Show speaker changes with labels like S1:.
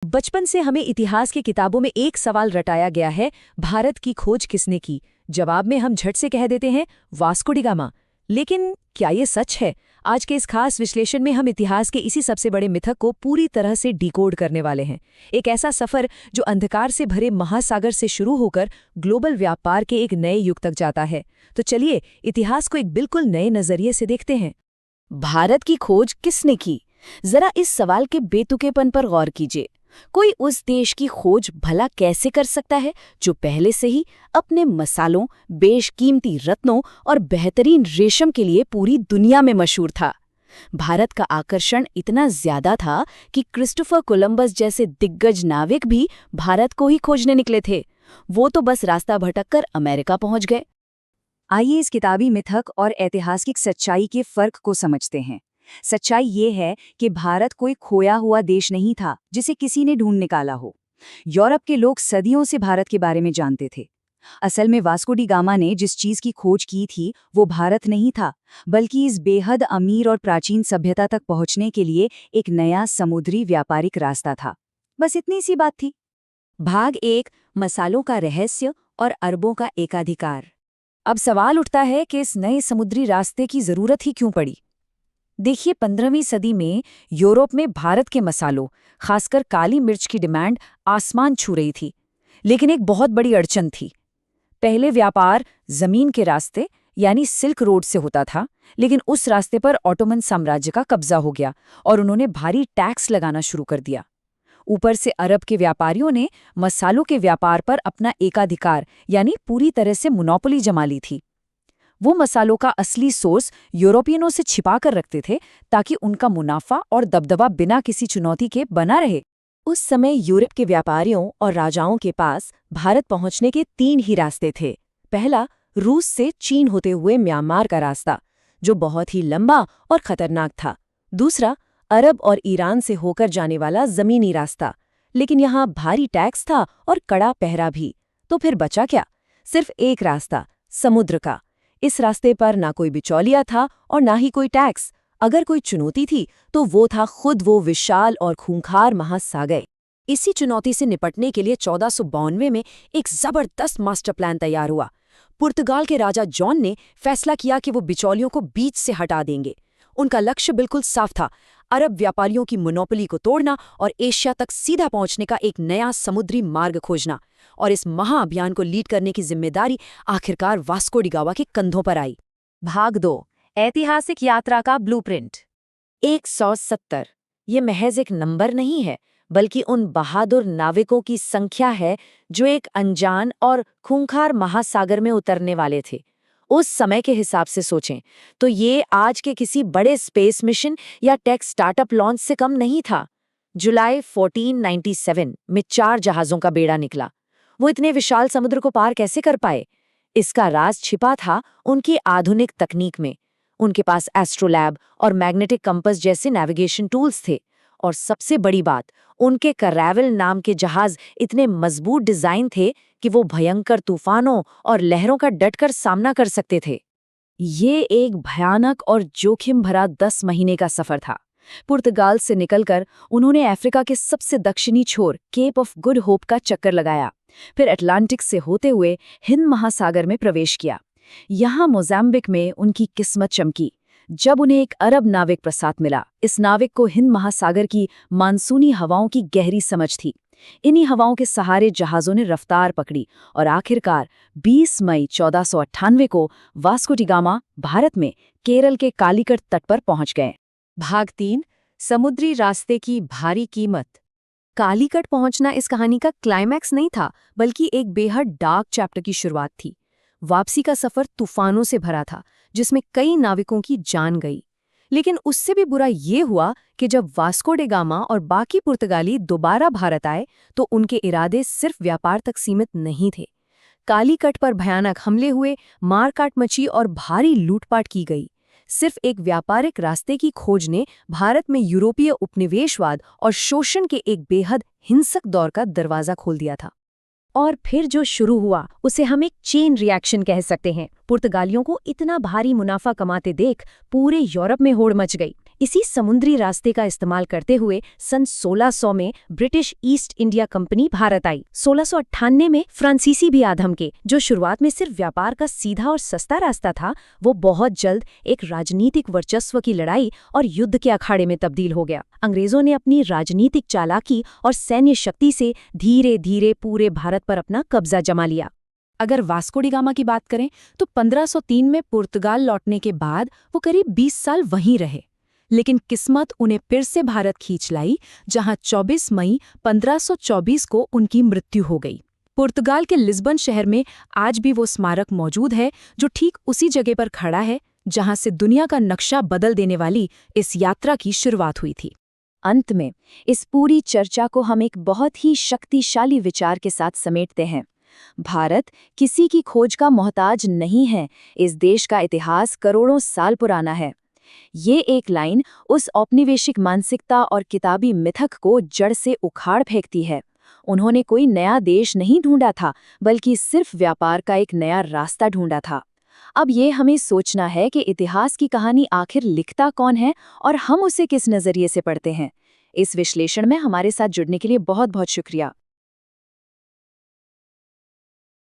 S1: बचपन से हमें इतिहास की किताबों में एक सवाल रटाया गया है, भारत की खोज किसने की। जवाब में हम झट से कह देते हैं वास्को डी गामा। लेकिन क्या ये सच है? आज के इस खास विश्लेषण में हम इतिहास के इसी सबसे बड़े मिथक को पूरी तरह से डिकोड करने वाले हैं। एक ऐसा सफर जो अंधकार से भरे महासागर से शुरू होकर ग्लोबल व्यापार के एक नए युग तक जाता है। तो चलिए इतिहास को एक बिल्कुल नए नजरिए से देखते हैं।
S2: भारत की खोज किसने की? जरा इस सवाल के बेतुकेपन पर गौर कीजिए। कोई उस देश की खोज भला कैसे कर सकता है जो पहले से ही अपने मसालों, बेशकीमती रत्नों और बेहतरीन रेशम के लिए पूरी दुनिया में मशहूर था। भारत का आकर्षण इतना ज्यादा था कि क्रिस्टोफर कोलंबस जैसे दिग्गज नाविक भी भारत को ही खोजने निकले थे। वो तो बस रास्ता भटककर अमेरिका पहुंच गए।
S1: आइए इस किताबी मिथक और ऐतिहासिक सच्चाई के फर्क को समझते हैं। सच्चाई ये है कि भारत कोई खोया हुआ देश नहीं था जिसे किसी ने ढूंढ निकाला हो। यूरोप के लोग सदियों से भारत के बारे में जानते थे। असल में वास्को डी गामा ने जिस चीज की खोज की थी वो भारत नहीं था, बल्कि इस बेहद अमीर और प्राचीन सभ्यता तक पहुंचने के लिए एक नया समुद्री व्यापारिक रास्ता था। बस इतनी सी बात थी। भाग 1, मसालों का रहस्य और अरबों का एकाधिकार। अब सवाल उठता है कि इस नए समुद्री रास्ते की जरूरत ही क्यों पड़ी। देखिए, 15वीं सदी में यूरोप में भारत के मसालों, खासकर काली मिर्च की डिमांड आसमान छू रही थी। लेकिन एक बहुत बड़ी अड़चन थी। पहले व्यापार जमीन के रास्ते यानी सिल्क रोड से होता था, लेकिन उस रास्ते पर ऑटोमन साम्राज्य का कब्जा हो गया और उन्होंने भारी टैक्स लगाना शुरू कर दिया। ऊपर से अरब के व्यापारियों ने मसालों के व्यापार पर अपना एकाधिकार यानी पूरी तरह से मोनोपोली जमा ली थी। वो मसालों का असली सोर्स यूरोपियनों से छिपा कर रखते थे ताकि उनका मुनाफा और दबदबा बिना किसी चुनौती के बना रहे। उस समय यूरोप के व्यापारियों और राजाओं के पास भारत पहुंचने के 3 ही रास्ते थे। पहला, रूस से चीन होते हुए म्यांमार का रास्ता, जो बहुत ही लंबा और खतरनाक था। दूसरा, अरब और ईरान से होकर जाने वाला जमीनी रास्ता, लेकिन यहाँ भारी टैक्स था और कड़ा पहरा भी। तो फिर बचा क्या? सिर्फ एक रास्ता, समुद्र का। इस रास्ते पर ना कोई बिचौलिया था और ना ही कोई टैक्स। अगर कोई चुनौती थी तो वो था खुद वो विशाल और खूंखार महासागर। इसी चुनौती से निपटने के लिए 1492 में एक जबरदस्त मास्टर प्लान तैयार हुआ। पुर्तगाल के राजा जॉन ने फैसला किया कि वो बिचौलियों को बीच से हटा देंगे। उनका लक्ष्य बिल्कुल साफ था, अरब व्यापारियों की मोनोपोली को तोड़ना और एशिया तक सीधा पहुंचने का एक नया समुद्री मार्ग खोजना। और इस महाअभियान को लीड करने की जिम्मेदारी आखिरकार वास्को डी गामा के कंधों पर आई। भाग 2, ऐतिहासिक यात्रा का ब्लूप्रिंट। 170 ये महज एक नंबर नहीं है, बल्कि उन बहादुर नाविकों की संख्या है जो एक अनजान और खूंखार महासागर में उतरने वाले थे। उस समय के हिसाब से सोचें तो ये आज के किसी बड़े स्पेस मिशन या टेक स्टार्टअप लॉन्च से कम नहीं था। जुलाई 1497 में 4 जहाज़ों का बेड़ा निकला। वो इतने विशाल समुद्र को पार कैसे कर पाए? इसका राज छिपा था उनकी आधुनिक तकनीक में। उनके पास एस्ट्रोलैब और मैग्नेटिक कंपास जैसे नेविगेशन टूल्स थे। और सबसे बड़ी बात, उनके कैरावल नाम के जहाज इतने मजबूत डिजाइन थे कि वो भयंकर तूफानों और लहरों का डटकर सामना कर सकते थे। ये एक भयानक और जोखिम भरा 10 महीने का सफर था। पुर्तगाल से निकलकर उन्होंने अफ्रीका के सबसे दक्षिणी छोर केप ऑफ गुड होप का चक्कर लगाया। फिर अटलांटिक से होते हुए हिंद महासागर में प्रवेश किया। यहाँ मोजाम्बिक में उनकी किस्मत चमकी जब उन्हें एक अरब नाविक प्रसाद मिला। इस नाविक को हिंद महासागर की मानसूनी हवाओं की गहरी समझ थी। इन्हीं हवाओं के सहारे जहाज़ों ने रफ्तार पकड़ी और आखिरकार 20 मई 1498 को वास्को डी गामा भारत में केरल के कालीकट तट पर पहुंच गए। भाग 3, समुद्री रास्ते की भारी कीमत। कालीकट पहुंचना इस कहानी का क्लाइमैक्स नहीं था, बल्कि एक बेहद डार्क चैप्टर की शुरुआत थी। वापसी का सफर तूफानों से भरा था, जिसमें कई नाविकों की जान गई। लेकिन उससे भी बुरा ये हुआ कि जब वास्को डे गामा और बाकी पुर्तगाली दोबारा भारत आए तो उनके इरादे सिर्फ व्यापार तक सीमित नहीं थे। कालीकट पर भयानक हमले हुए, मारकाट मची और भारी लूटपाट की गई। सिर्फ एक व्यापारिक रास्ते की खोज ने भारत में यूरोपीय उपनिवेशवाद और शोषण के एक बेहद हिंसक दौर का दरवाजा खोल दिया था। और फिर जो शुरू हुआ उसे हम एक चेन रिएक्शन कह सकते हैं। पुर्तगालियों को इतना भारी मुनाफा कमाते देख पूरे यूरोप में होड़ मच गई।
S2: इसी समुद्री रास्ते का इस्तेमाल करते हुए सन 1600 में British East India Company Bharat आई। 1698 में फ्रांसीसी भी आ धमके। जो शुरुआत में सिर्फ व्यापार का सीधा और सस्ता रास्ता था, वो बहुत जल्द एक राजनीतिक वर्चस्व की लड़ाई और युद्ध के अखाड़े में तब्दील हो गया। अंग्रेजों ने अपनी राजनीतिक चालाकी और सैन्य शक्ति से धीरे धीरे पूरे भारत पर अपना कब्जा जमा लिया।
S1: अगर वास्को डी गामा की बात करें तो 1503 में पुर्तगाल लौटने के बाद वो करीब 20 साल वहीं रहे, लेकिन किस्मत उन्हें फिर से भारत खींच लाई, जहां 24 मई 1524 को उनकी मृत्यु हो गई। पुर्तगाल के लिस्बन शहर में आज भी वो स्मारक मौजूद है, जो ठीक उसी जगह पर खड़ा है जहां से दुनिया का नक्शा बदल देने वाली इस यात्रा की शुरुआत हुई थी। अंत में इस पूरी चर्चा को हम एक बहुत ही शक्तिशाली विचार के साथ समेटते हैं। भारत किसी की खोज का मोहताज नहीं है। इस देश का इतिहास करोड़ों साल पुराना है। ये एक लाइन उस औपनिवेशिक मानसिकता और किताबी मिथक को जड़ से उखाड़ फेंकती है। उन्होंने कोई नया देश नहीं ढूंढा था, बल्कि सिर्फ व्यापार का एक नया रास्ता ढूंढा था। अब ये हमें सोचना है कि इतिहास की कहानी आखिर लिखता कौन है और हम उसे किस नजरिए से पढ़ते हैं। इस विश्लेषण में हमारे साथ जुड़ने के लिए बहुत बहुत शुक्रिया।